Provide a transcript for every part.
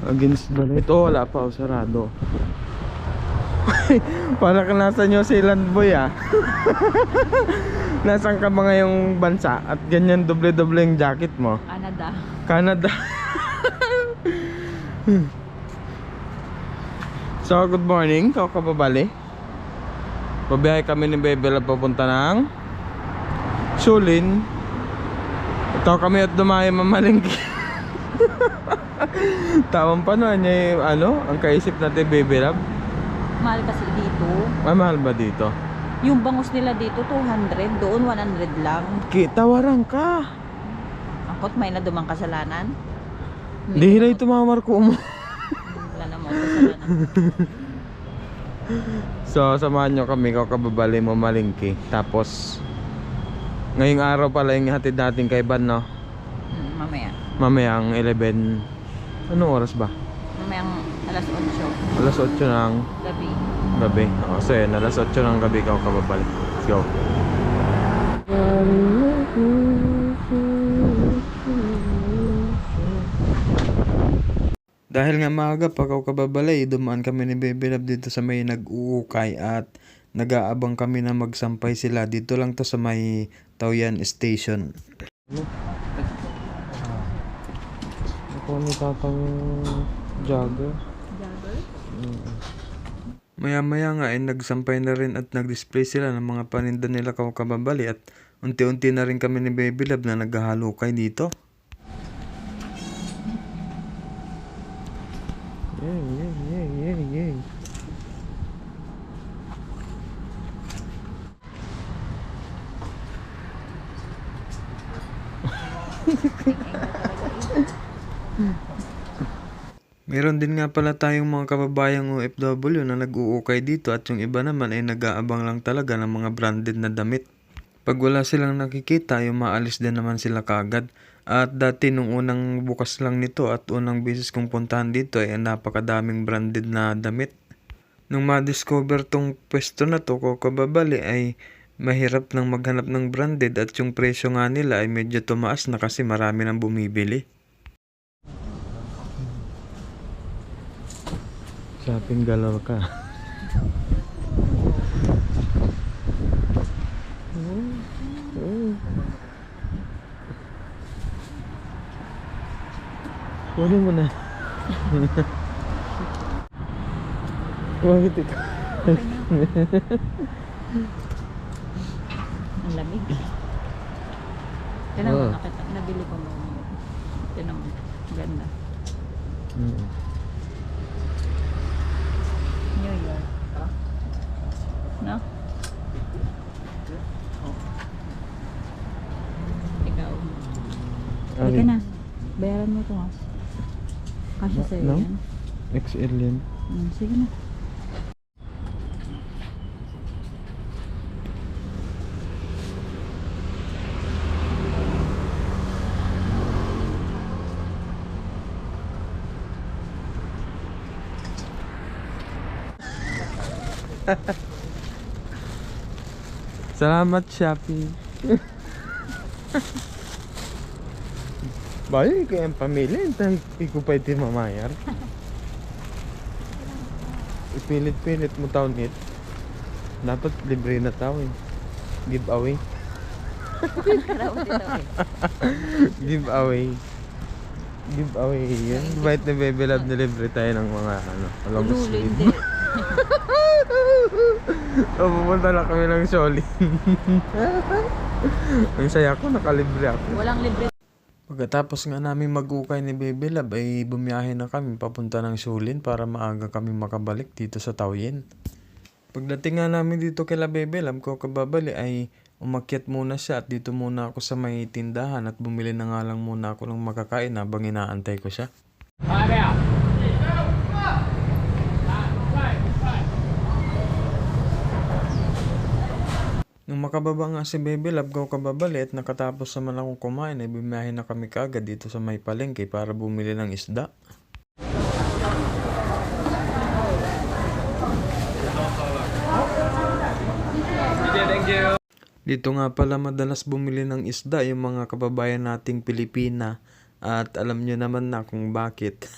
Against the light. Oh, wala pa. Sarado. Para ka nasa New Zealand boy ah. Nasaan ka ba ngayong bansa? At ganyan doble-doble yung jacket mo? Canada. Canada. So, good morning. Ikaw ka babali? Babiyahe kami ni Bebe Love papunta ng Sulin. Ito kami at dumayo mamalingki. Tawang pa na niya yung ang kaisip natin Bebe Love. Mahal kasi dito. Ay, mahal ba dito? Yung bangus nila dito, 200. Doon, 100 lang. Tawaran ka. Angkot, may na dumang kasalanan. Hindi hilay tumamarko mo. Wala na mo kasalanan. So, samahan nyo kami. Ikaw kababali mo malingki. Tapos, ngayong araw pala yung hatid natin kay Van, no? Mamaya. Mamayang 11. Anong oras ba? Mamayang alas 8. Alas 8 ng Gabi. gabi. So yun, alas 8 ng gabi ikaw kababalik. Let's go. Dahil nga maaga pa ikaw kababalay, dumaan kami ni Bebe Love dito sa may nag-uukay at nag-aabang kami na magsampay sila. Dito lang to sa may Taoyuan Station. Ako ni tatang jogger. Maya-maya nga ay nagsampay na rin at nag-display sila ng mga paninda nila kababali at unti-unti na rin kami ni Bebe Love na naghahalukay dito. Yay. Meron din nga pala tayong mga kababayang OFW na nag-uukay dito at yung iba naman ay nag-aabang lang talaga ng mga branded na damit. Pag wala silang nakikita, yung maalis din naman sila kaagad. At dati nung unang bukas lang nito at unang beses kong puntahan dito ay napakadaming branded na damit. Nung ma-discover tong pwesto na to ko kababali ay mahirap nang maghanap ng branded at yung presyo nga nila ay medyo tumaas na kasi marami nang bumibili. Shopping galore ka. Kunin mo na. Bakit ito? Ang lamig. Tinan mo, nabili ko mo. Tinan mo, ganda. New York. No? Ikaw. Halika na. Bayaran mo ito, ha? Kasya sa'yo No? yan. XL yan. Sige na. Salamat, Shopee. Bayo, ikaw yung pamilya. Hindi ko pa ito mamayar. Ipilit-pilit mo taon hit. Dapat libre na tao eh. Giveaway. Giveaway. Giveaway yun. Bait na Bebe Love na libre tayo ng mga long sleeve. O, pupunta na kami ng Solin. Ang saya ko, nakalibre ako. Walang libre. Pagkatapos nga namin mag-ukay ni Bebe Love ay bumiyahe na kami papunta ng Sulin para maaga kami makabalik dito sa Taoyuan. Pagdating nga namin dito kila Bebe Love ko kababali ay umakyat muna siya at dito muna ako sa may tindahan at bumili na nga lang muna ako ng makakain habang inaantay ko siya. Nung makababa nga si Bebe Love ko kababali at nakatapos naman akong kumain ay bumiyahe na kami kaagad dito sa may palengke para bumili ng isda. Dito nga pala madalas bumili ng isda yung mga kababayan nating Pilipina. At alam nyo naman na kung bakit.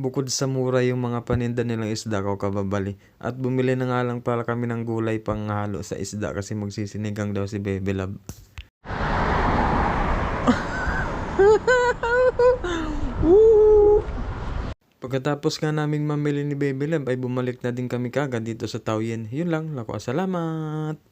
Bukod sa mura yung mga paninda nilang isda ko kababali. At bumili na nga lang pala kami ng gulay pang halo sa isda kasi magsisinigang daw si Bebe Love. Pagkatapos nga naming mamili ni Bebe Love ay bumalik na din kami kagad dito sa Taoyuan. Yun lang, lako, salamat!